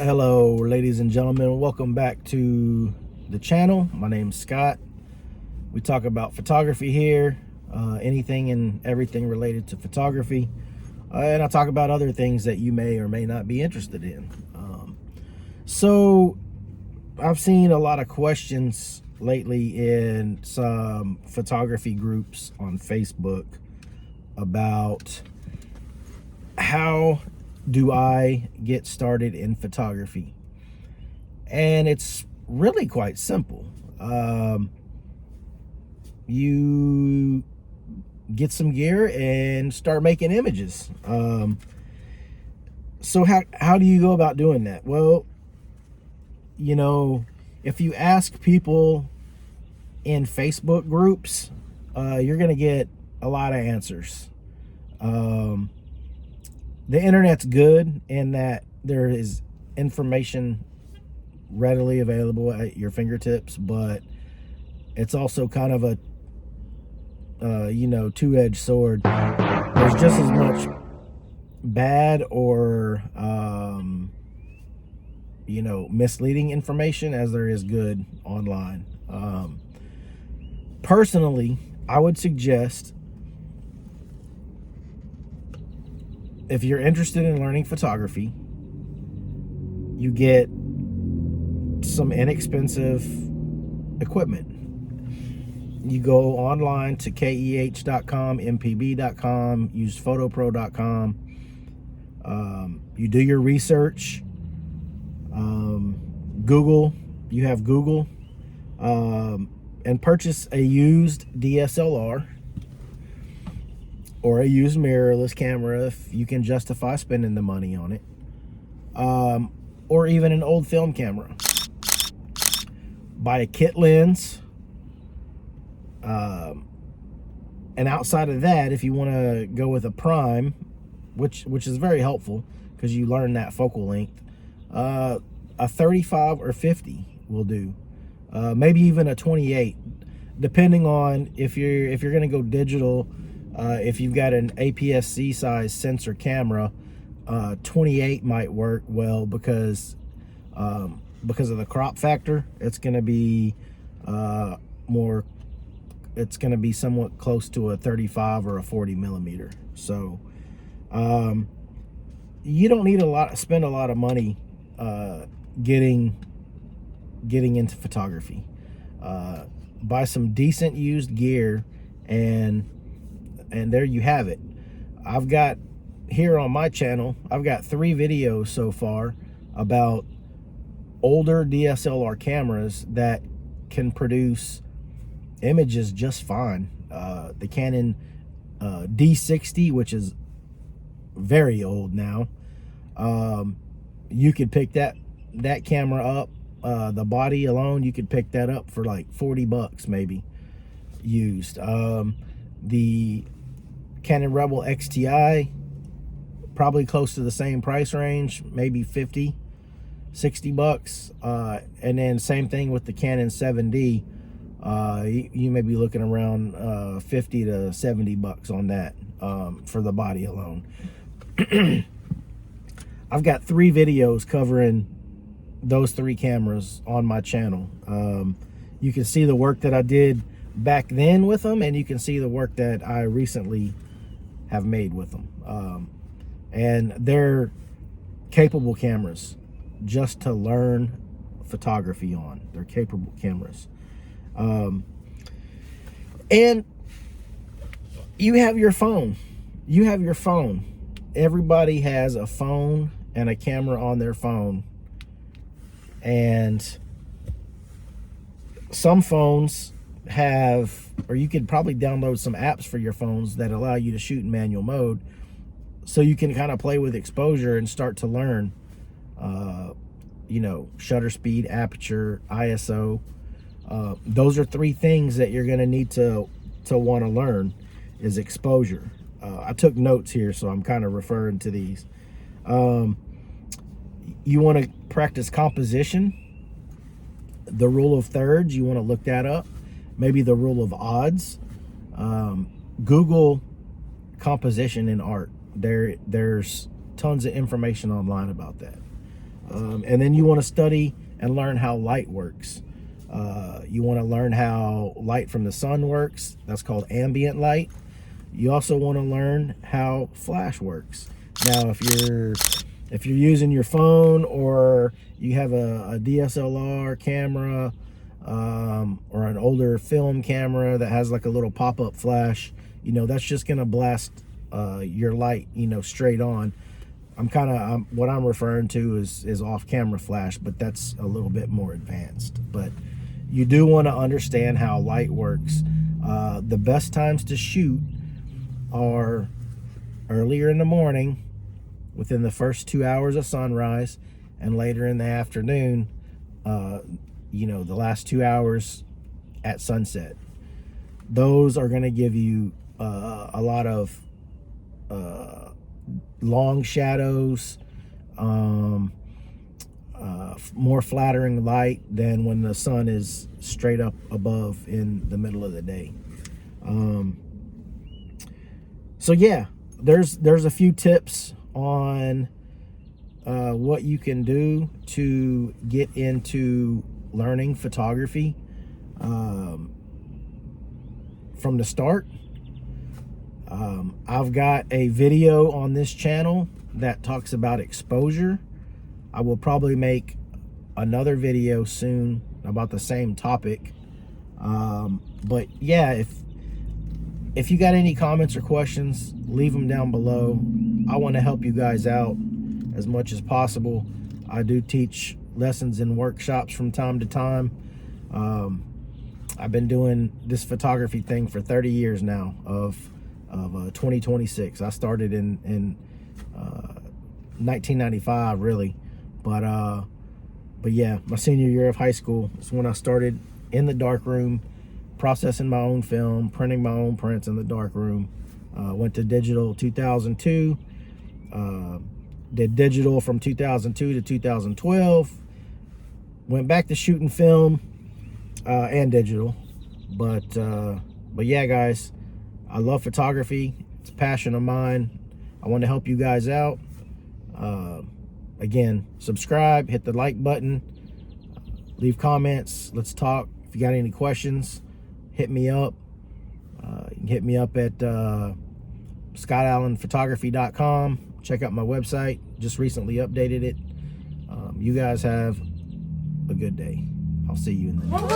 Hello, ladies and gentlemen. Welcome back to the channel. My name's Scott. We talk about photography here, anything and everything related to photography. And I talk about other things that you may or may not be interested in. So I've seen a lot of questions lately in some photography groups on Facebook about how do I get started in photography? And it's really quite simple. You get some gear and start making images. So how do you go about doing that? Well, you know, if you ask people in Facebook groups, you're going to get a lot of answers. The internet's good in that there is information readily available at your fingertips, but it's also kind of a two-edged sword. There's just as much bad or misleading information as there is good online. Personally, I would suggest, if you're interested in learning photography, you get some inexpensive equipment. You go online to keh.com, mpb.com, use photopro.com. You do your research. Google, you have Google, and purchase a used DSLR or a used mirrorless camera if you can justify spending the money on it, or even an old film camera. Buy a kit lens, and outside of that, if you want to go with a prime, which is very helpful because you learn that focal length, a 35 or 50 will do, maybe even a 28, depending on if you're going to go digital. If you've got an APS-C size sensor camera, 28 might work well because of the crop factor. It's going to be it's going to be somewhat close to a 35 or a 40 millimeter. So you don't need spend a lot of money getting into photography. Buy some decent used gear, and there you have it. I've got here on my channel, I've got 3 videos so far about older DSLR cameras that can produce images just fine. The Canon D60, which is very old now, you could pick that camera up. The body alone, you could pick that up for like 40 bucks maybe used. The Canon Rebel XTI, probably close to the same price range, maybe 50, 60 bucks. And then same thing with the Canon 7D. You may be looking around 50 to 70 bucks on that, for the body alone. I've got 3 videos covering those 3 cameras on my channel. You can see the work that I did back then with them, and you can see the work that I recently have made with them. And they're capable cameras just to learn photography on. They're capable cameras. And you have your phone. Everybody has a phone and a camera on their phone. And some phones have, or you could probably download some apps for your phones that allow you to shoot in manual mode, so you can kind of play with exposure and start to learn, shutter speed, aperture, ISO. Those are 3 things that you're going to need to want to learn, is exposure. I took notes here, so I'm kind of referring to these. You want to practice composition, the rule of thirds. You want to look that up. Maybe the rule of odds. Google composition in art. There's tons of information online about that. And then you want to study and learn how light works. You want to learn how light from the sun works. That's called ambient light. You also want to learn how flash works. Now, if you're using your phone, or you have a DSLR camera, or an older film camera that has like a little pop-up flash, that's just gonna blast your light, straight on. What I'm referring to is off-camera flash, but that's a little bit more advanced. But you do want to understand how light works. The best times to shoot are earlier in the morning, within the first 2 hours of sunrise, and later in the afternoon, the last 2 hours at sunset. Those are going to give you a lot of long shadows, more flattering light than when the sun is straight up above in the middle of the day. So yeah, there's a few tips on what you can do to get into learning photography from the start. I've got a video on this channel that talks about exposure. I will probably make another video soon about the same topic. But yeah, if you got any comments or questions, leave them down below. I want to help you guys out as much as possible. I do teach lessons and workshops from time to time. I've been doing this photography thing for 30 years now, of 2026. I started in 1995, really. But yeah, my senior year of high school is when I started in the darkroom, processing my own film, printing my own prints in the darkroom. Went to digital 2002. Did digital from 2002 to 2012. Went back to shooting film and digital. But yeah, guys, I love photography. It's a passion of mine. I want to help you guys out. Again, subscribe, hit the like button, leave comments. Let's talk. If you got any questions, hit me up. You can hit me up at scottallenphotography.com. Check out my website. Just recently updated it. You guys have a good day. I'll see you in the next one.